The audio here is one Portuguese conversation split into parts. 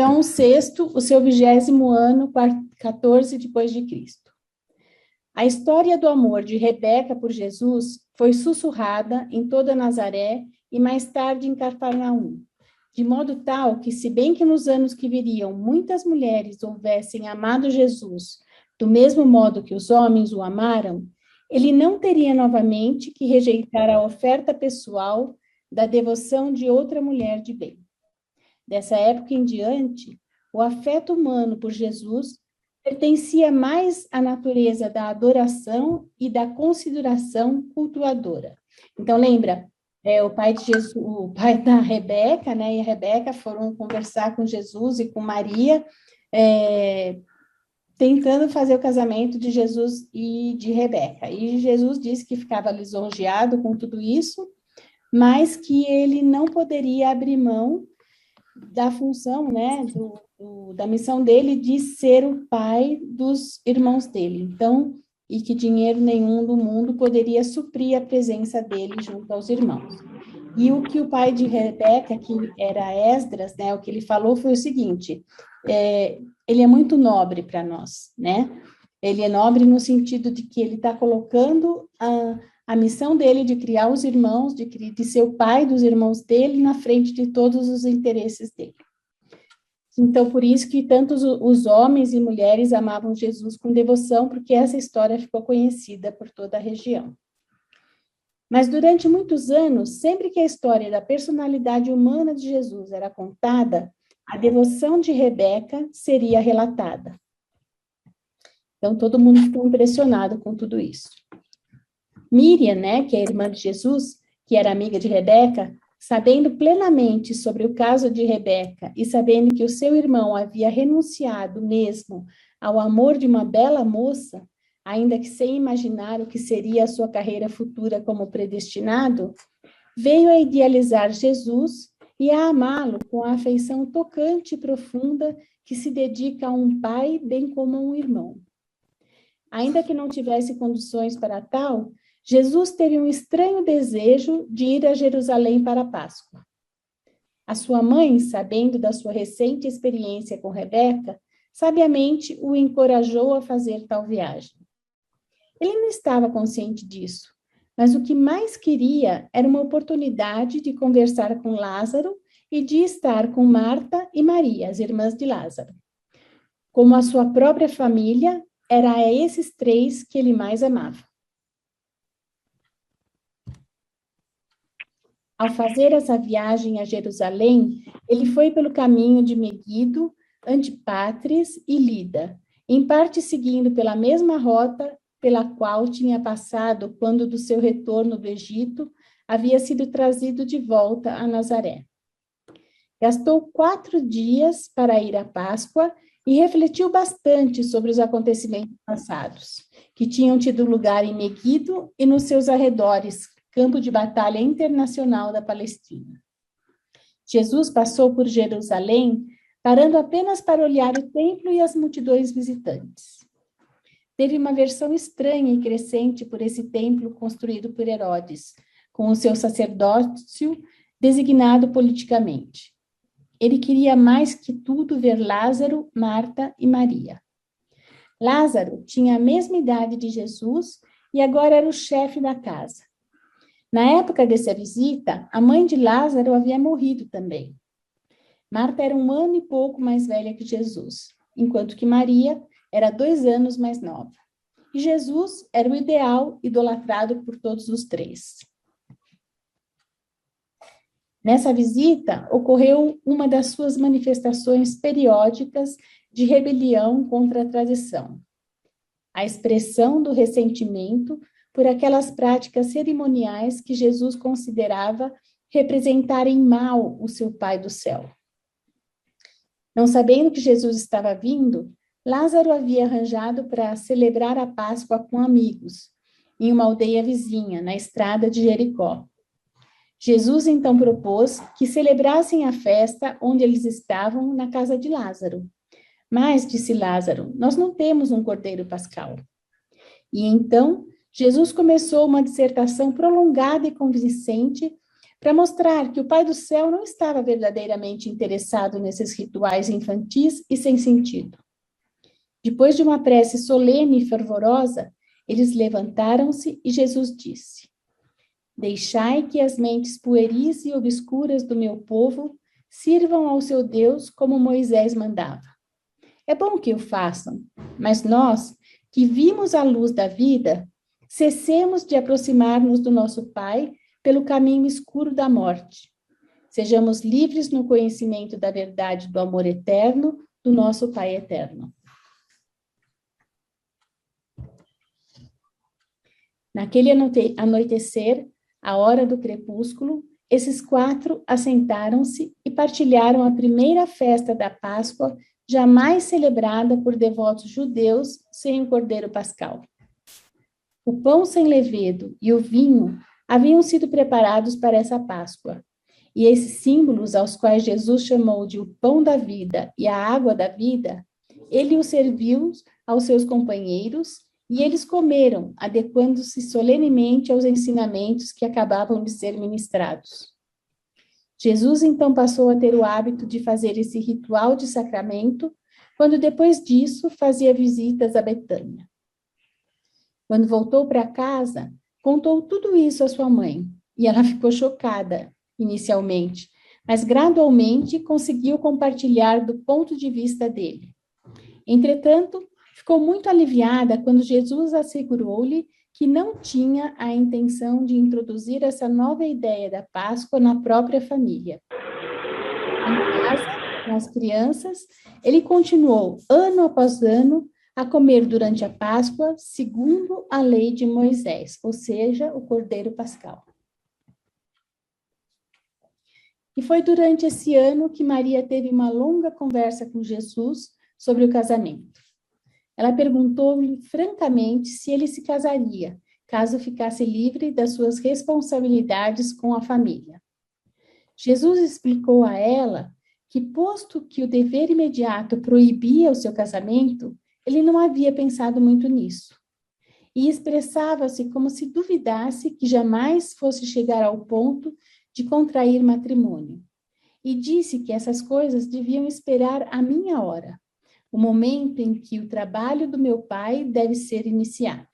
Então, o sexto, o seu 20º ano, 14 depois de Cristo. A história do amor de Rebeca por Jesus foi sussurrada em toda Nazaré e mais tarde em Cafarnaum, de modo tal que, se bem que nos anos que viriam muitas mulheres houvessem amado Jesus do mesmo modo que os homens o amaram, ele não teria novamente que rejeitar a oferta pessoal da devoção de outra mulher de bem. Dessa época em diante, o afeto humano por Jesus pertencia mais à natureza da adoração e da consideração cultuadora. Então, lembra, o pai de Jesus, o pai da Rebeca, né, e a Rebeca foram conversar com Jesus e com Maria, tentando fazer o casamento de Jesus e de Rebeca. E Jesus disse que ficava lisonjeado com tudo isso, mas que ele não poderia abrir mão da função, né, da missão dele de ser o pai dos irmãos dele. Então, e que dinheiro nenhum do mundo poderia suprir a presença dele junto aos irmãos. E o que o pai de Rebeca, que era Esdras, né, o que ele falou foi o seguinte: ele é muito nobre para nós, né? Ele é nobre no sentido de que ele está colocando a missão dele de criar os irmãos, de ser o pai dos irmãos dele na frente de todos os interesses dele. Então, por isso que tantos os homens e mulheres amavam Jesus com devoção, porque essa história ficou conhecida por toda a região. Mas durante muitos anos, sempre que a história da personalidade humana de Jesus era contada, a devoção de Rebeca seria relatada. Então, todo mundo ficou impressionado com tudo isso. Míriam, né, que é a irmã de Jesus, que era amiga de Rebeca, sabendo plenamente sobre o caso de Rebeca e sabendo que o seu irmão havia renunciado mesmo ao amor de uma bela moça, ainda que sem imaginar o que seria a sua carreira futura como predestinado, veio a idealizar Jesus e a amá-lo com a afeição tocante e profunda que se dedica a um pai bem como a um irmão. Ainda que não tivesse condições para tal, Jesus teve um estranho desejo de ir a Jerusalém para a Páscoa. A sua mãe, sabendo da sua recente experiência com Rebeca, sabiamente o encorajou a fazer tal viagem. Ele não estava consciente disso, mas o que mais queria era uma oportunidade de conversar com Lázaro e de estar com Marta e Maria, as irmãs de Lázaro. Como a sua própria família, era a esses três que ele mais amava. Ao fazer essa viagem a Jerusalém, ele foi pelo caminho de Meguido, Antipatris e Lida, em parte seguindo pela mesma rota pela qual tinha passado quando do seu retorno do Egito havia sido trazido de volta a Nazaré. Gastou 4 dias para ir à Páscoa e refletiu bastante sobre os acontecimentos passados, que tinham tido lugar em Meguido e nos seus arredores, campo de batalha internacional da Palestina. Jesus passou por Jerusalém, parando apenas para olhar o templo e as multidões visitantes. Teve uma aversão estranha e crescente por esse templo construído por Herodes, com o seu sacerdócio designado politicamente. Ele queria mais que tudo ver Lázaro, Marta e Maria. Lázaro tinha a mesma idade de Jesus e agora era o chefe da casa. Na época dessa visita, a mãe de Lázaro havia morrido também. Marta era 1 ano e pouco mais velha que Jesus, enquanto que Maria era 2 anos mais nova. E Jesus era o ideal idolatrado por todos os três. Nessa visita, ocorreu uma das suas manifestações periódicas de rebelião contra a tradição. A expressão do ressentimento por aquelas práticas cerimoniais que Jesus considerava representarem mal o seu Pai do céu. Não sabendo que Jesus estava vindo, Lázaro havia arranjado para celebrar a Páscoa com amigos, em uma aldeia vizinha, na estrada de Jericó. Jesus então propôs que celebrassem a festa onde eles estavam, na casa de Lázaro. Mas, disse Lázaro, nós não temos um cordeiro pascal. E então, Jesus começou uma dissertação prolongada e convincente para mostrar que o Pai do Céu não estava verdadeiramente interessado nesses rituais infantis e sem sentido. Depois de uma prece solene e fervorosa, eles levantaram-se e Jesus disse: Deixai que as mentes pueris e obscuras do meu povo sirvam ao seu Deus como Moisés mandava. É bom que o façam, mas nós, que vimos a luz da vida, cessemos de aproximar-nos do nosso Pai pelo caminho escuro da morte. Sejamos livres no conhecimento da verdade do amor eterno do nosso Pai eterno. Naquele anoitecer, à hora do crepúsculo, esses 4 assentaram-se e partilharam a primeira festa da Páscoa jamais celebrada por devotos judeus sem o Cordeiro Pascal. O pão sem levedo e o vinho haviam sido preparados para essa Páscoa, e esses símbolos aos quais Jesus chamou de o pão da vida e a água da vida, ele os serviu aos seus companheiros e eles comeram, adequando-se solenemente aos ensinamentos que acabavam de ser ministrados. Jesus então passou a ter o hábito de fazer esse ritual de sacramento, quando depois disso fazia visitas a Betânia. Quando voltou para casa, contou tudo isso à sua mãe, e ela ficou chocada, inicialmente, mas gradualmente conseguiu compartilhar do ponto de vista dele. Entretanto, ficou muito aliviada quando Jesus assegurou-lhe que não tinha a intenção de introduzir essa nova ideia da Páscoa na própria família. Em casa, com as crianças, ele continuou, ano após ano, a comer durante a Páscoa, segundo a lei de Moisés, ou seja, o Cordeiro Pascal. E foi durante esse ano que Maria teve uma longa conversa com Jesus sobre o casamento. Ela perguntou-lhe francamente se ele se casaria, caso ficasse livre das suas responsabilidades com a família. Jesus explicou a ela que, posto que o dever imediato proibia o seu casamento, ele não havia pensado muito nisso. E expressava-se como se duvidasse que jamais fosse chegar ao ponto de contrair matrimônio. E disse que essas coisas deviam esperar a minha hora, o momento em que o trabalho do meu pai deve ser iniciado.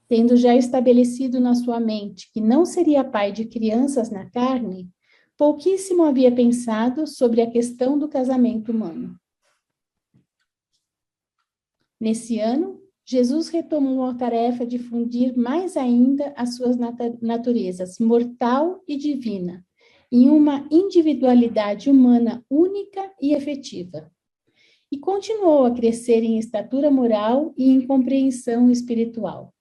Tendo já estabelecido na sua mente que não seria pai de crianças na carne, pouquíssimo havia pensado sobre a questão do casamento humano. Nesse ano, Jesus retomou a tarefa de fundir mais ainda as suas naturezas mortal e divina, em uma individualidade humana única e efetiva. E continuou a crescer em estatura moral e em compreensão espiritual.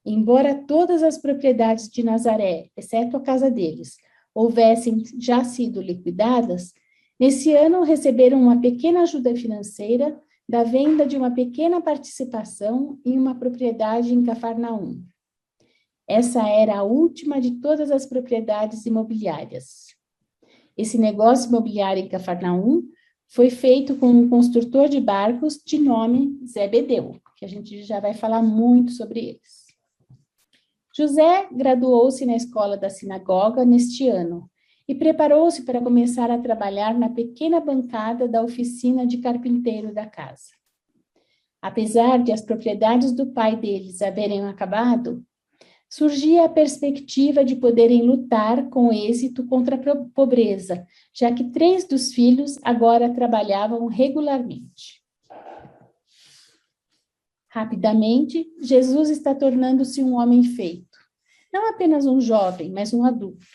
Embora todas as propriedades de Nazaré, exceto a casa deles, houvessem já sido liquidadas, nesse ano receberam uma pequena ajuda financeira da venda de uma pequena participação em uma propriedade em Cafarnaum. Essa era a última de todas as propriedades imobiliárias. Esse negócio imobiliário em Cafarnaum foi feito com um construtor de barcos de nome Zebedeu, que a gente já vai falar muito sobre eles. José graduou-se na escola da sinagoga neste ano e preparou-se para começar a trabalhar na pequena bancada da oficina de carpinteiro da casa. Apesar de as propriedades do pai deles haverem acabado, surgia a perspectiva de poderem lutar com êxito contra a pobreza, já que 3 dos filhos agora trabalhavam regularmente. Rapidamente, Jesus está tornando-se um homem feito. Não apenas um jovem, mas um adulto.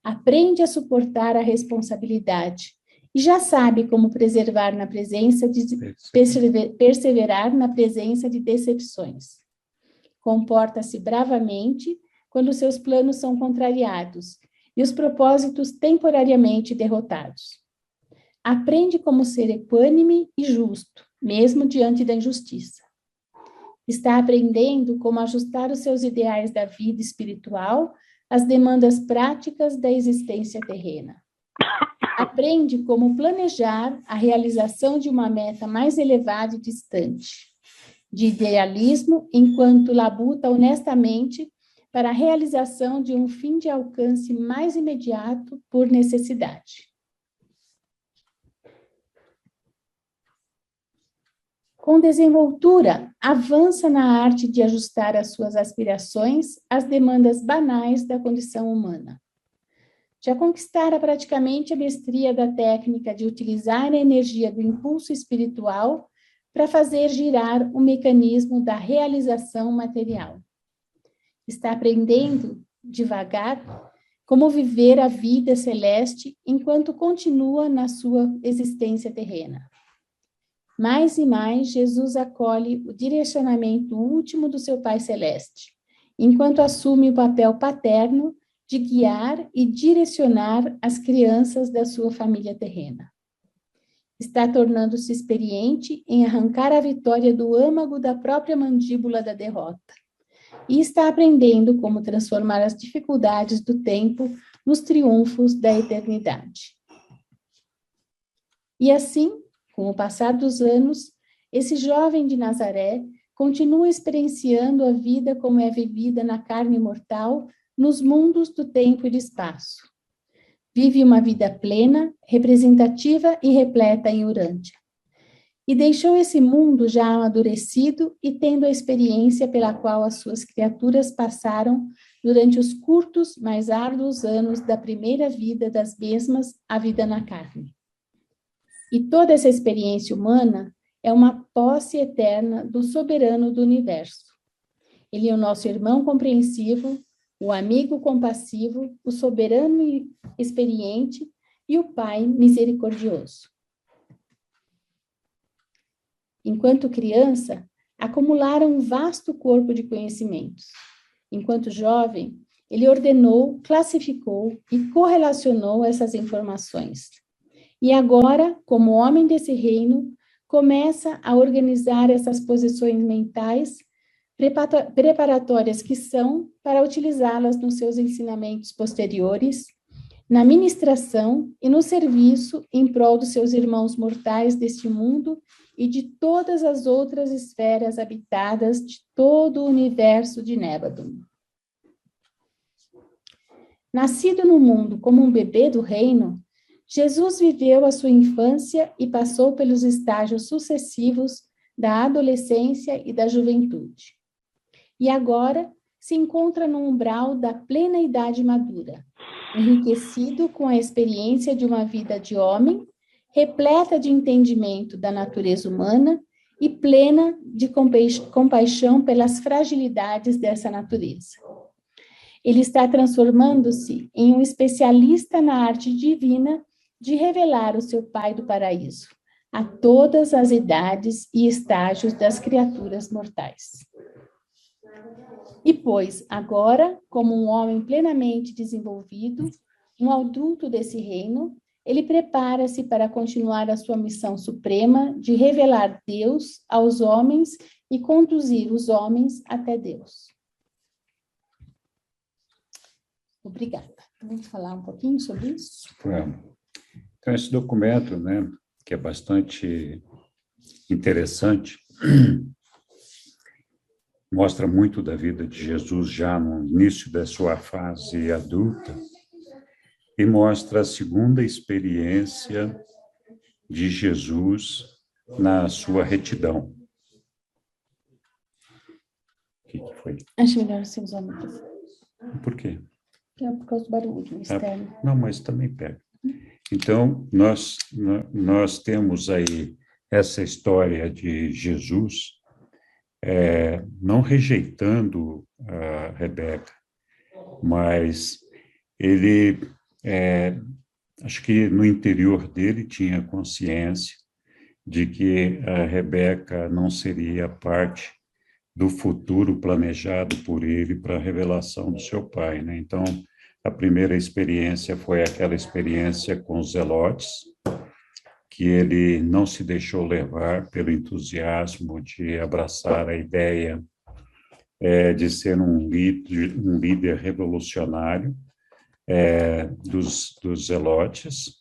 Aprende a suportar a responsabilidade e já sabe como perseverar na presença de decepções. Comporta-se bravamente quando seus planos são contrariados e os propósitos temporariamente derrotados. Aprende como ser equânime e justo, mesmo diante da injustiça. Está aprendendo como ajustar os seus ideais da vida espiritual às demandas práticas da existência terrena. Aprende como planejar a realização de uma meta mais elevada e distante, de idealismo, enquanto labuta honestamente para a realização de um fim de alcance mais imediato por necessidade. Com desenvoltura, avança na arte de ajustar as suas aspirações às demandas banais da condição humana. Já conquistara praticamente a mestria da técnica de utilizar a energia do impulso espiritual para fazer girar o mecanismo da realização material. Está aprendendo, devagar, como viver a vida celeste enquanto continua na sua existência terrena. Mais e mais, Jesus acolhe o direcionamento último do seu Pai Celeste, enquanto assume o papel paterno de guiar e direcionar as crianças da sua família terrena. Está tornando-se experiente em arrancar a vitória do âmago da própria mandíbula da derrota. E está aprendendo como transformar as dificuldades do tempo nos triunfos da eternidade. E assim, com o passar dos anos, esse jovem de Nazaré continua experienciando a vida como é vivida na carne mortal, nos mundos do tempo e do espaço. Vive uma vida plena, representativa e repleta em Urântia. E deixou esse mundo já amadurecido e tendo a experiência pela qual as suas criaturas passaram durante os curtos, mas árduos anos da primeira vida das mesmas, a vida na carne. E toda essa experiência humana é uma posse eterna do soberano do universo. Ele é o nosso irmão compreensivo, o amigo compassivo, o soberano e experiente e o Pai misericordioso. Enquanto criança, acumulara um vasto corpo de conhecimentos. Enquanto jovem, ele ordenou, classificou e correlacionou essas informações. E agora, como homem desse reino, começa a organizar essas posições mentais preparatórias que são para utilizá-las nos seus ensinamentos posteriores, na ministração e no serviço em prol dos seus irmãos mortais deste mundo e de todas as outras esferas habitadas de todo o universo de Nébadon. Nascido no mundo como um bebê do reino, Jesus viveu a sua infância e passou pelos estágios sucessivos da adolescência e da juventude. E agora se encontra no umbral da plena idade madura, enriquecido com a experiência de uma vida de homem, repleta de entendimento da natureza humana e plena de compaixão pelas fragilidades dessa natureza. Ele está transformando-se em um especialista na arte divina de revelar o seu Pai do paraíso a todas as idades e estágios das criaturas mortais. E pois, agora, como um homem plenamente desenvolvido, um adulto desse reino, ele prepara-se para continuar a sua missão suprema de revelar Deus aos homens e conduzir os homens até Deus. Obrigada. Vamos falar um pouquinho sobre isso? Vamos. Então, esse documento, né, que é bastante interessante, mostra muito da vida de Jesus já no início da sua fase adulta e mostra a segunda experiência de Jesus na sua retidão. O que foi? Acho melhor você usar o microfone. Por quê? É por causa do barulho externo. Não, mas também pega. Então, nós temos aí essa história de Jesus não rejeitando a Rebeca, mas ele, acho que no interior dele tinha consciência de que a Rebeca não seria parte do futuro planejado por ele para a revelação do seu pai, né? Então, a primeira experiência foi aquela experiência com os zelotes, que ele não se deixou levar pelo entusiasmo de abraçar a ideia de ser um líder revolucionário dos zelotes,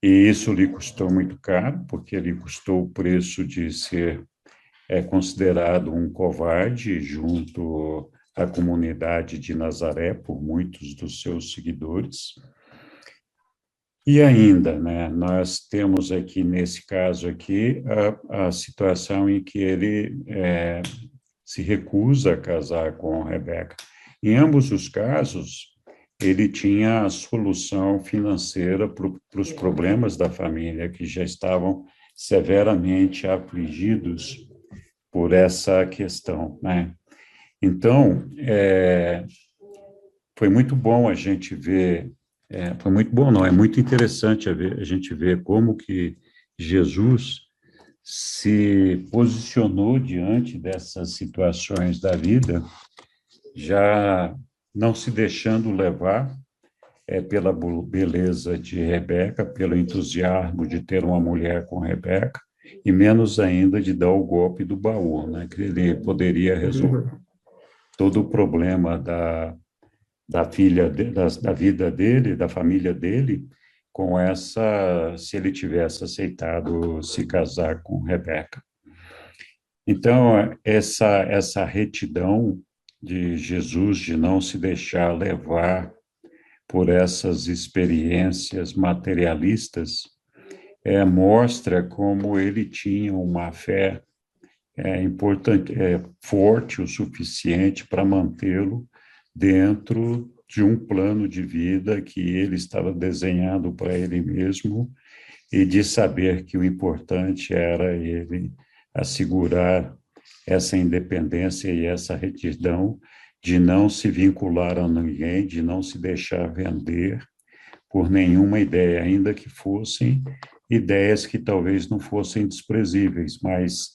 e isso lhe custou muito caro, porque lhe custou o preço de ser considerado um covarde junto a comunidade de Nazaré por muitos dos seus seguidores. E ainda, né, nós temos aqui, nesse caso aqui, a situação em que ele se recusa a casar com Rebeca. Em ambos os casos, ele tinha a solução financeira para os problemas da família, que já estavam severamente afligidos por essa questão, né? Então, foi muito bom a gente ver, foi muito bom, não, é muito interessante a gente ver como que Jesus se posicionou diante dessas situações da vida, já não se deixando levar pela beleza de Rebeca, pelo entusiasmo de ter uma mulher com Rebeca, e menos ainda de dar o golpe do baú, né, que ele poderia resolver todo o problema da filha, da vida dele, da família dele, com se ele tivesse aceitado se casar com Rebeca. Então, essa retidão de Jesus de não se deixar levar por essas experiências materialistas mostra como ele tinha uma fé importante, forte o suficiente para mantê-lo dentro de um plano de vida que ele estava desenhando para ele mesmo e de saber que o importante era ele assegurar essa independência e essa retidão de não se vincular a ninguém, de não se deixar vender por nenhuma ideia, ainda que fossem ideias que talvez não fossem desprezíveis, mas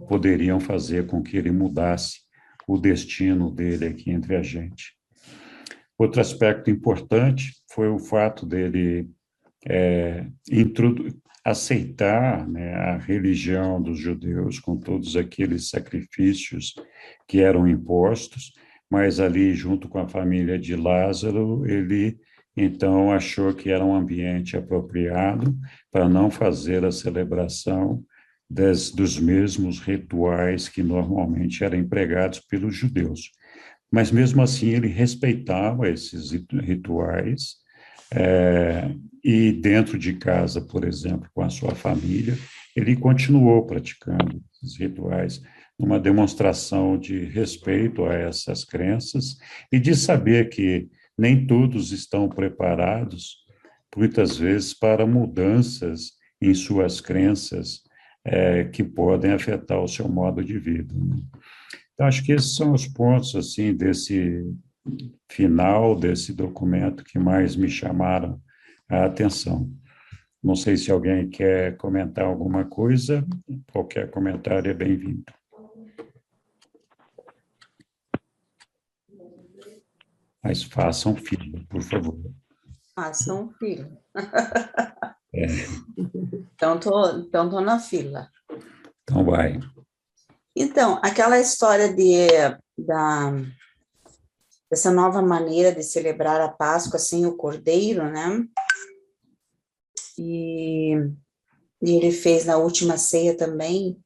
poderiam fazer com que ele mudasse o destino dele aqui entre a gente. Outro aspecto importante foi o fato dele aceitar, né, a religião dos judeus com todos aqueles sacrifícios que eram impostos, mas ali, junto com a família de Lázaro, ele então achou que era um ambiente apropriado para não fazer a celebração dos mesmos rituais que normalmente eram empregados pelos judeus. Mas, mesmo assim, ele respeitava esses rituais, e dentro de casa, por exemplo, com a sua família, ele continuou praticando esses rituais, numa demonstração de respeito a essas crenças e de saber que nem todos estão preparados, muitas vezes, para mudanças em suas crenças que podem afetar o seu modo de vida, né? Então, acho que esses são os pontos, assim, desse final desse documento que mais me chamaram a atenção. Não sei se alguém quer comentar alguma coisa, qualquer comentário é bem-vindo. Mas façam fila, por favor. Façam fila. É. Então, tô na fila. Então, vai. Então, aquela história dessa nova maneira de celebrar a Páscoa sem o cordeiro, né? E ele fez na última ceia também,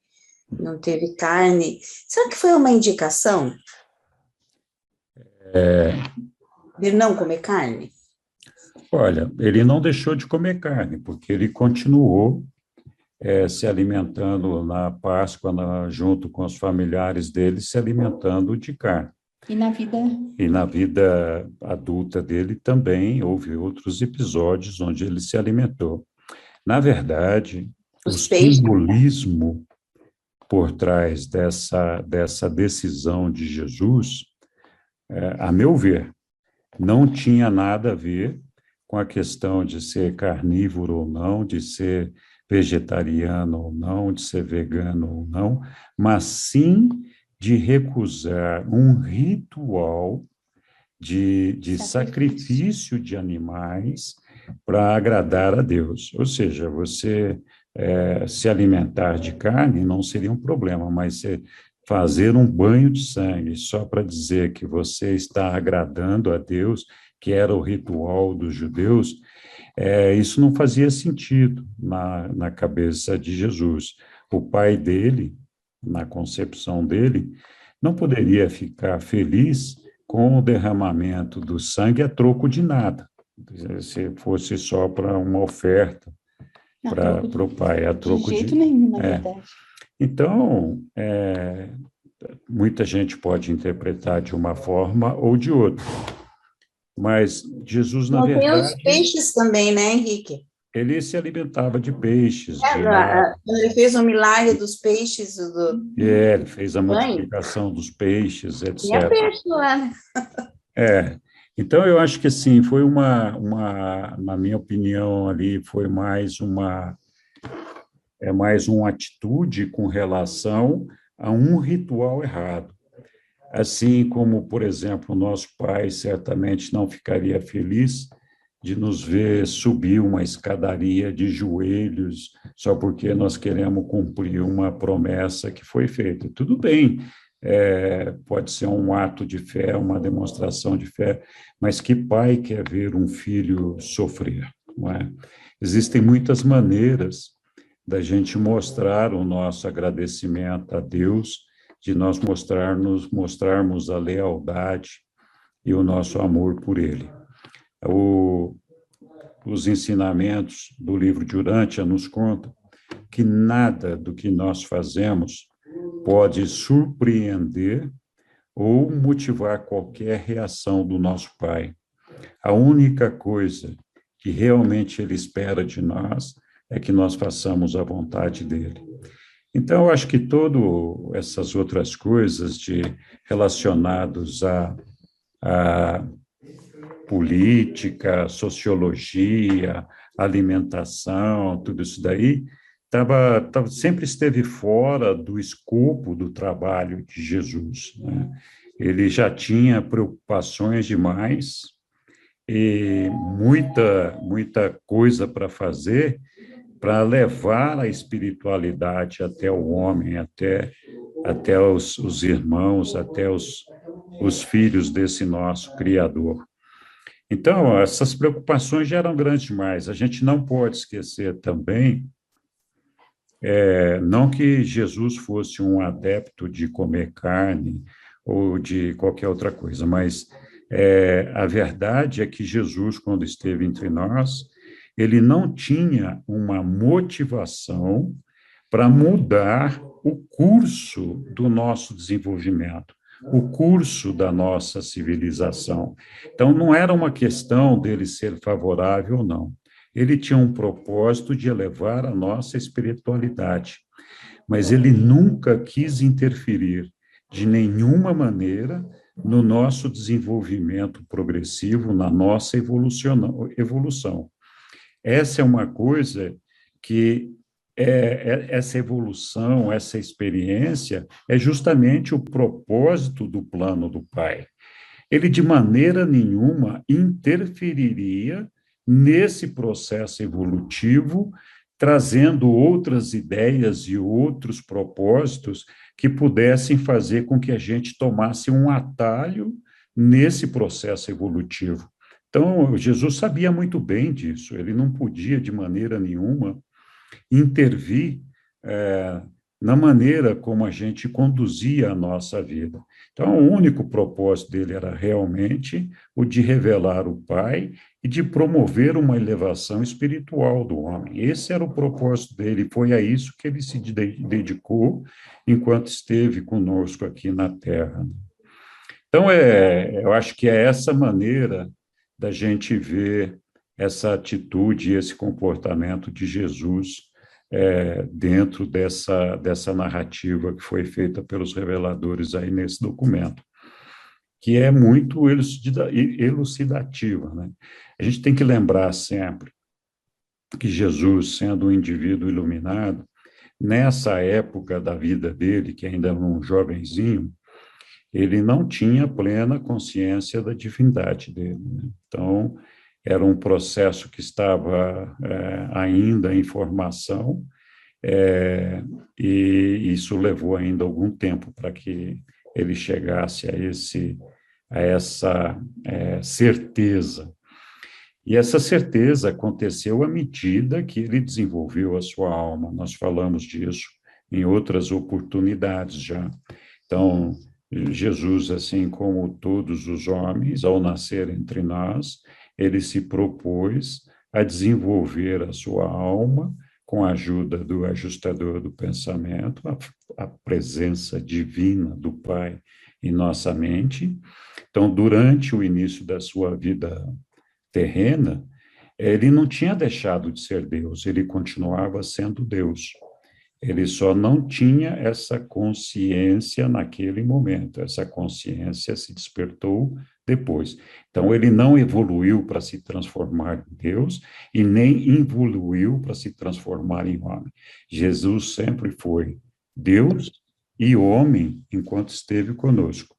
não teve carne. Será que foi uma indicação de não comer carne? Olha, ele não deixou de comer carne, porque ele continuou se alimentando na Páscoa, junto com os familiares dele, se alimentando de carne. E na vida adulta dele também houve outros episódios onde ele se alimentou. Na verdade, o simbolismo por trás dessa decisão de Jesus, a meu ver, não tinha nada a ver com a questão de ser carnívoro ou não, de ser vegetariano ou não, de ser vegano ou não, mas sim de recusar um ritual de sacrifício de animais para agradar a Deus. Ou seja, você se alimentar de carne não seria um problema, mas você fazer um banho de sangue só para dizer que você está agradando a Deus, que era o ritual dos judeus, isso não fazia sentido na cabeça de Jesus. O pai dele, na concepção dele, não poderia ficar feliz com o derramamento do sangue a troco de nada, se fosse só para uma oferta para o pai, a de troco jeito de... nenhum, na verdade. Então, muita gente pode interpretar de uma forma ou de outra, mas Jesus, na Não, tem os verdade, peixes também, né, Henrique? ele se alimentava de peixes, Quando ele fez o milagre dos peixes, ele fez a banho, multiplicação dos peixes, tinha etc. peixe lá, né? É, então eu acho que assim, foi na minha opinião ali, foi mais uma atitude com relação a um ritual errado. Assim como, por exemplo, o nosso pai certamente não ficaria feliz de nos ver subir uma escadaria de joelhos só porque nós queremos cumprir uma promessa que foi feita. Tudo bem, pode ser um ato de fé, uma demonstração de fé, mas que pai quer ver um filho sofrer, não é? Existem muitas maneiras da gente mostrar o nosso agradecimento a Deus, de nós mostrarmos a lealdade e o nosso amor por Ele. Os ensinamentos do livro de Urântia nos contam que nada do que nós fazemos pode surpreender ou motivar qualquer reação do nosso Pai. A única coisa que realmente Ele espera de nós é que nós façamos a vontade dEle. Então, eu acho que todas essas outras coisas relacionadas a política, sociologia, alimentação, tudo isso daí, sempre esteve fora do escopo do trabalho de Jesus, né? Ele já tinha preocupações demais e muita coisa para fazer para levar a espiritualidade até o homem, até os irmãos, até os filhos desse nosso Criador. Então, essas preocupações já eram grandes demais. A gente não pode esquecer também, não que Jesus fosse um adepto de comer carne ou de qualquer outra coisa, mas a verdade é que Jesus, quando esteve entre nós, ele não tinha uma motivação para mudar o curso do nosso desenvolvimento, o curso da nossa civilização. Então, não era uma questão dele ser favorável ou não. Ele tinha um propósito de elevar a nossa espiritualidade, mas ele nunca quis interferir de nenhuma maneira no nosso desenvolvimento progressivo, na nossa evolução. Essa é uma coisa que essa evolução, essa experiência, é justamente o propósito do plano do Pai. Ele, de maneira nenhuma, interferiria nesse processo evolutivo, trazendo outras ideias e outros propósitos que pudessem fazer com que a gente tomasse um atalho nesse processo evolutivo. Então, Jesus sabia muito bem disso, ele não podia, de maneira nenhuma, intervir na maneira como a gente conduzia a nossa vida. Então, o único propósito dele era realmente o de revelar o Pai e de promover uma elevação espiritual do homem. Esse era o propósito dele, foi a isso que ele se dedicou enquanto esteve conosco aqui na Terra. Então, eu acho que é essa maneira da gente ver essa atitude, esse comportamento de Jesus dentro dessa narrativa que foi feita pelos reveladores aí nesse documento, que é muito elucidativa, né? A gente tem que lembrar sempre que Jesus, sendo um indivíduo iluminado, nessa época da vida dele, que ainda era um jovenzinho, ele não tinha plena consciência da divindade dele, né? Então, era um processo que estava ainda em formação, e isso levou ainda algum tempo para que ele chegasse a essa certeza. E essa certeza aconteceu à medida que ele desenvolveu a sua alma. Nós falamos disso em outras oportunidades já. Então, Jesus, assim como todos os homens, ao nascer entre nós, ele se propôs a desenvolver a sua alma com a ajuda do ajustador do pensamento, a presença divina do Pai em nossa mente. Então, durante o início da sua vida terrena, ele não tinha deixado de ser Deus, ele continuava sendo Deus. Ele só não tinha essa consciência naquele momento, essa consciência se despertou depois. Então, ele não evoluiu para se transformar em Deus e nem evoluiu para se transformar em homem. Jesus sempre foi Deus e homem enquanto esteve conosco.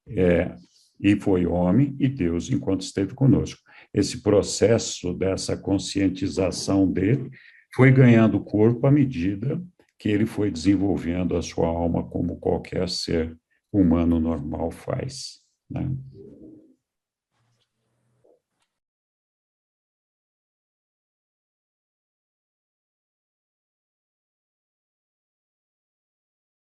E foi homem e Deus enquanto esteve conosco. Esse processo dessa conscientização dele foi ganhando corpo à medida que ele foi desenvolvendo a sua alma como qualquer ser humano normal faz, né?